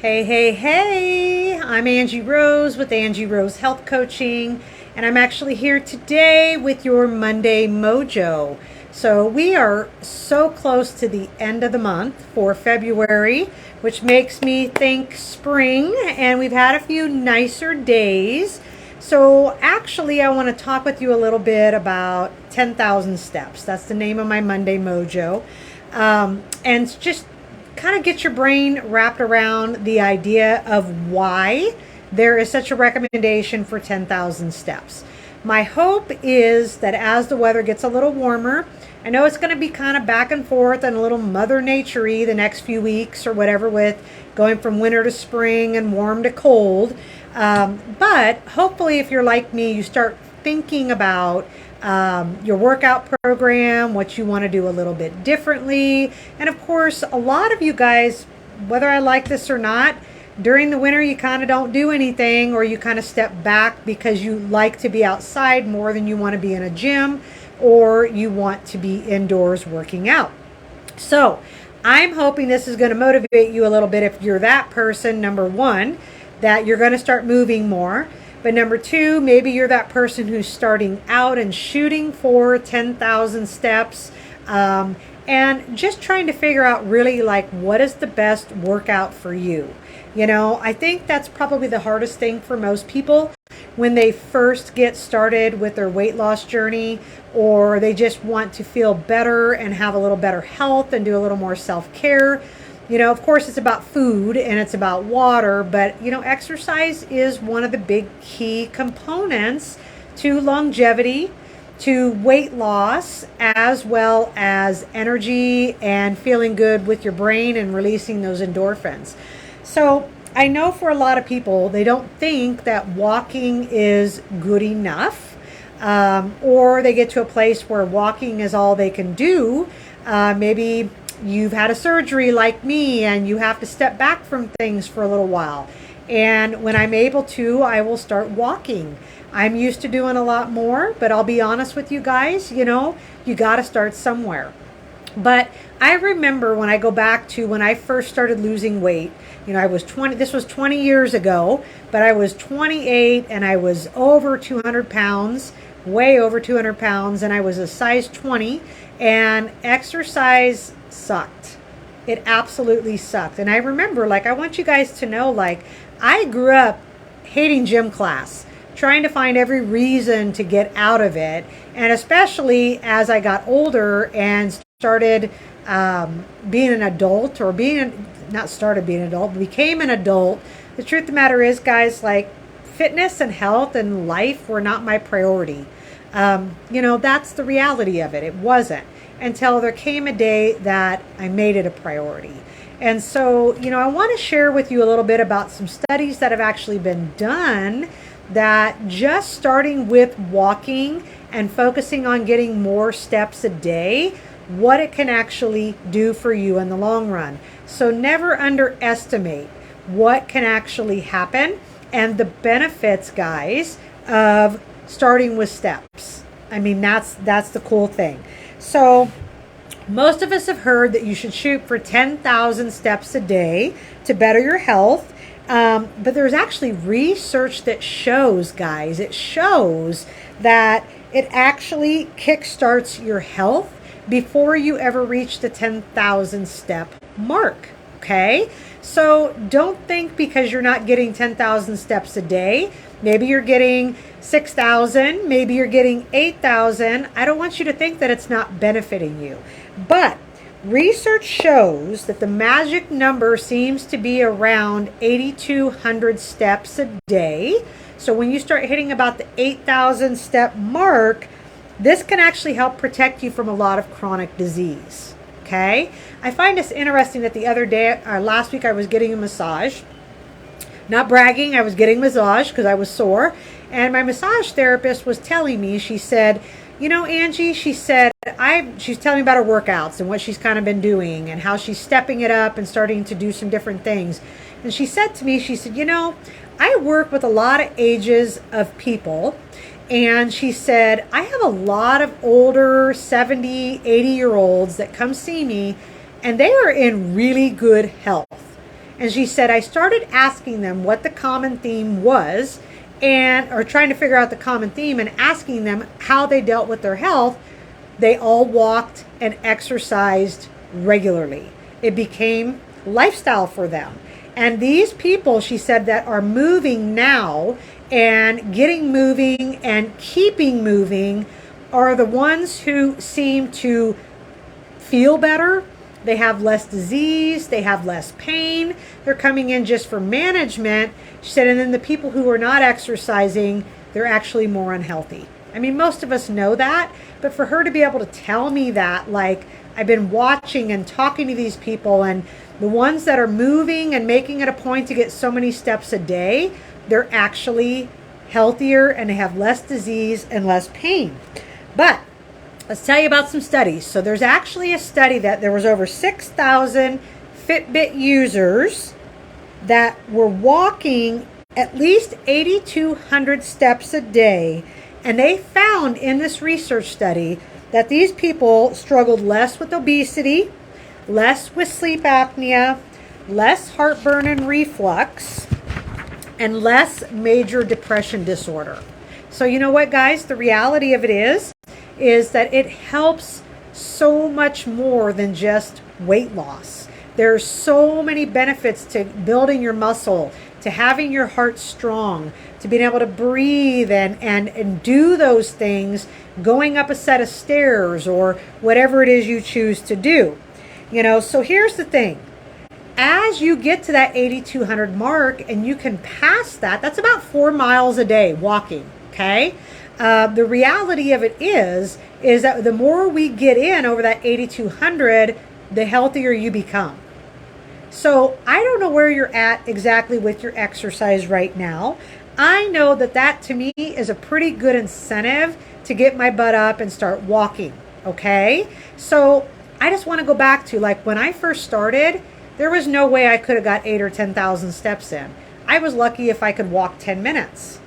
Hey, hey, hey! I'm Angie Rose with Angie Rose Health Coaching, and I'm actually here today with your Monday Mojo. So, we are so close to the end of the month for February, which makes me think spring, and we've had a few nicer days. So, actually, I want to talk with you a little bit about 10,000 steps. That's the name of my Monday Mojo. And just kind of get your brain wrapped around the idea of why there is such a recommendation for 10,000 steps. My hope is that as the weather gets a little warmer, I know it's going to be kind of back and forth and a little Mother Nature-y the next few weeks or whatever, with going from winter to spring and warm to cold. But hopefully, if you're like me, you start thinking about your workout program, what you want to do a little bit differently. And of course, a lot of you guys, whether I like this or not, during the winter, you kind of don't do anything, or you kind of step back because you like to be outside more than you want to be in a gym, or you want to be indoors working out. So I'm hoping this is going to motivate you a little bit if you're that person, number one, that you're going to start moving more. But number two, maybe you're that person who's starting out and shooting for 10,000 steps, and just trying to figure out really like what is the best workout for you. You know, I think that's probably the hardest thing for most people when they first get started with their weight loss journey, or they just want to feel better and have a little better health and do a little more self-care. You know, of course, it's about food and it's about water, but, you know, exercise is one of the big key components to longevity, to weight loss, as well as energy and feeling good with your brain and releasing those endorphins. So I know for a lot of people, they don't think that walking is good enough, or they get to a place where walking is all they can do. Maybe you've had a surgery like me and you have to step back from things for a little while. And when I'm able to, I will start walking. I'm used to doing a lot more, but I'll be honest with you guys, you know, you got to start somewhere. But I remember when I go back to when I first started losing weight, you know, I was 20, this was 20 years ago, but I was 28 and I was over 200 pounds, way over 200 pounds, and I was a size 20, and exercise sucked. It absolutely sucked. And I remember, like, I want you guys to know, like, I grew up hating gym class, trying to find every reason to get out of it. And especially as I got older and started being an adult, or not started being an adult, but became an adult. The truth of the matter is, guys, like, fitness and health and life were not my priority. You know, that's the reality of it. It wasn't until there came a day that I made it a priority. And so, you know, I want to share with you a little bit about some studies that have actually been done, that just starting with walking and focusing on getting more steps a day, what it can actually do for you in the long run. So never underestimate what can actually happen and the benefits, guys, of starting with steps. I mean, that's the cool thing. So most of us have heard that you should shoot for 10,000 steps a day to better your health. But there's actually research that shows, guys, it shows that it actually kickstarts your health before you ever reach the 10,000 step mark. Okay? So don't think because you're not getting 10,000 steps a day, maybe you're getting 6,000, maybe you're getting 8,000. I don't want you to think that it's not benefiting you. But research shows that the magic number seems to be around 8,200 steps a day. So when you start hitting about the 8,000 step mark, this can actually help protect you from a lot of chronic disease. Okay? I find this interesting that the other day, last week, I was getting a massage. Not bragging, I was getting a massage because I was sore. And my massage therapist was telling me, she said, you know, Angie, she said, she's telling me about her workouts and what she's kind of been doing and how she's stepping it up and starting to do some different things. And she said to me, she said, you know, I work with a lot of ages of people. And she said, I have a lot of older 70, 80-year-olds that come see me, and they are in really good health. And she said, I started asking them what the common theme was, or trying to figure out the common theme and asking them how they dealt with their health. They all walked and exercised regularly. It became lifestyle for them. And these people, she said, that are moving now and getting moving and keeping moving are the ones who seem to feel better. They have less disease. They have less pain. They're coming in just for management. She said, and then the people who are not exercising, they're actually more unhealthy. I mean, most of us know that, but for her to be able to tell me that, like, I've been watching and talking to these people, and the ones that are moving and making it a point to get so many steps a day, they're actually healthier and they have less disease and less pain. But let's tell you about some studies. So there's actually a study that there was over 6,000 Fitbit users that were walking at least 8,200 steps a day. And they found in this research study that these people struggled less with obesity, less with sleep apnea, less heartburn and reflux, and less major depression disorder. So you know what, guys? The reality of it is that it helps so much more than just weight loss. There's so many benefits to building your muscle, to having your heart strong, to being able to breathe and do those things, going up a set of stairs or whatever it is you choose to do. You know, so here's the thing. As you get to that 8,200 mark and you can pass that, that's about 4 miles a day walking, okay? The reality of it is that the more we get in over that 8,200, the healthier you become. So I don't know where you're at exactly with your exercise right now. I know that to me is a pretty good incentive to get my butt up and start walking, okay? So I just want to go back to, like, when I first started, there was no way I could have got 8,000 or 10,000 steps in. I was lucky if I could walk 10 minutes.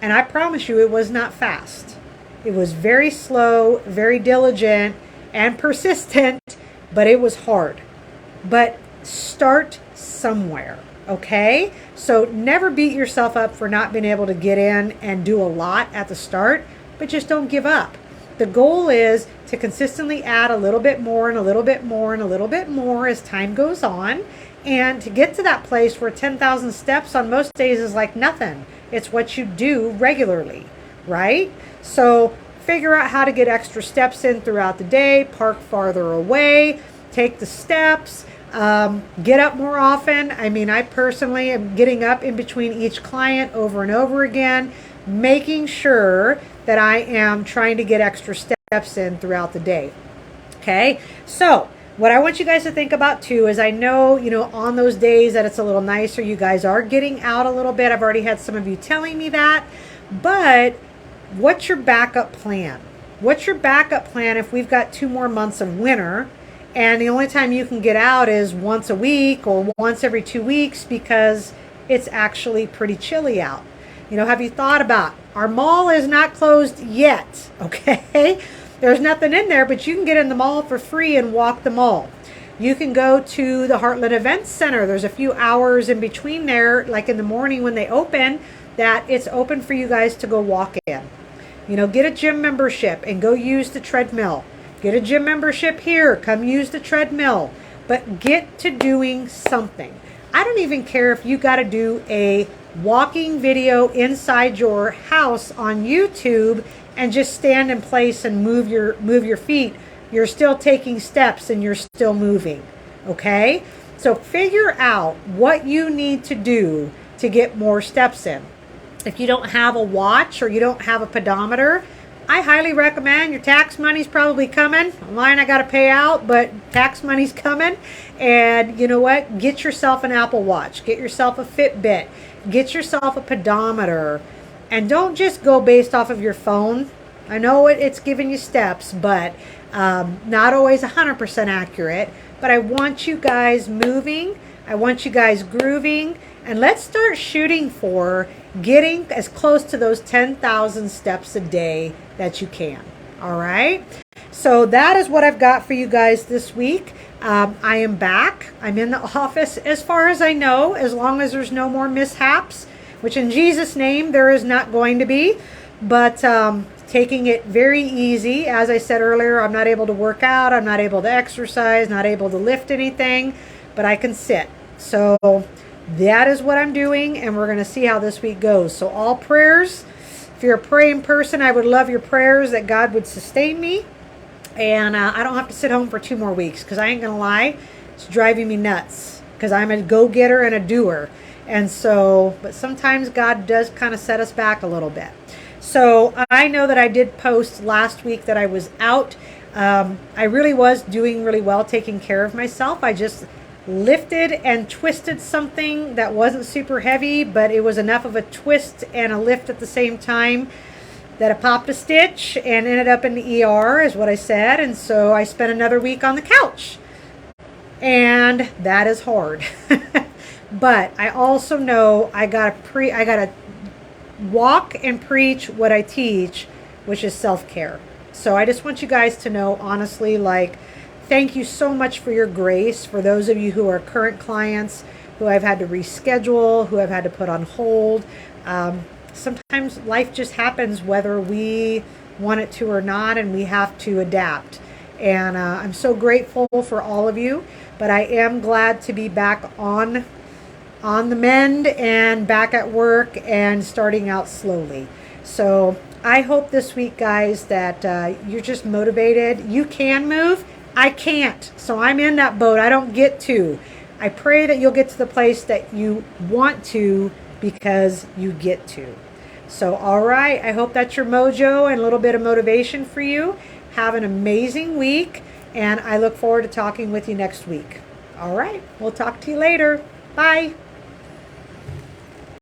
And I promise you, it was not fast. It was very slow, very diligent, and persistent, but it was hard. But start somewhere, okay? So never beat yourself up for not being able to get in and do a lot at the start, but just don't give up. The goal is to consistently add a little bit more and a little bit more and a little bit more as time goes on, and to get to that place where 10,000 steps on most days is like nothing. It's what you do regularly, right? So figure out how to get extra steps in throughout the day, park farther away, take the steps, get up more often. I mean, I personally am getting up in between each client over and over again, making sure that I am trying to get extra steps in throughout the day. Okay, so what I want you guys to think about too is, I know, on those days that it's a little nicer, you guys are getting out a little bit. I've already had some of you telling me that, but what's your backup plan? What's your backup plan if we've got 2 more months of winter and the only time you can get out is once a week or once every 2 weeks because it's actually pretty chilly out? Have you thought about, our mall is not closed yet, okay? There's nothing in there, but you can get in the mall for free and walk the mall. You can go to the Heartland Events Center. There's a few hours in between there, like in the morning when they open, that it's open for you guys to go walk in. Get a gym membership and go use the treadmill. Get a gym membership here, come use the treadmill. But get to doing something. I don't even care if you got to do a walking video inside your house on YouTube and just stand in place and move your feet. You're still taking steps and you're still moving, okay? So figure out what you need to do to get more steps in. If you don't have a watch or you don't have a pedometer, I highly recommend, your tax money's probably coming. Mine I got to pay out, but tax money's coming. And you know what? Get yourself an Apple Watch. Get yourself a Fitbit. Get yourself a pedometer. And don't just go based off of your phone. I know it's giving you steps, but not always 100% accurate. But I want you guys moving. I want you guys grooving. And let's start shooting for getting as close to those 10,000 steps a day that you can. All right? So that is what I've got for you guys this week. I am back. I'm in the office as far as I know, as long as there's no more mishaps, which in Jesus' name there is not going to be. But taking it very easy. As I said earlier, I'm not able to work out. I'm not able to exercise, not able to lift anything, but I can sit. So that is what I'm doing, and we're going to see how this week goes. So all prayers, if you're a praying person, I would love your prayers that God would sustain me. And I don't have to sit home for 2 more weeks, because I ain't going to lie, it's driving me nuts, because I'm a go-getter and a doer. And so, but sometimes God does kind of set us back a little bit. So I know that I did post last week that I was out. I really was doing really well taking care of myself. I just lifted and twisted something that wasn't super heavy, but it was enough of a twist and a lift at the same time that I popped a stitch and ended up in the ER, is what I said. And so I spent another week on the couch, and that is hard. But I also know I gotta walk and preach what I teach, which is self-care. So I just want you guys to know, honestly, like, thank you so much for your grace. For those of you who are current clients, who I've had to reschedule, who I've had to put on hold. Sometimes life just happens whether we want it to or not, and we have to adapt. And I'm so grateful for all of you, but I am glad to be back on the mend and back at work and starting out slowly. So I hope this week, guys, that you're just motivated. You can move. I can't. So I'm in that boat. I don't get to. I pray that you'll get to the place that you want to, because you get to. So, all right. I hope that's your mojo and a little bit of motivation for you. Have an amazing week, and I look forward to talking with you next week. All right. We'll talk to you later. Bye.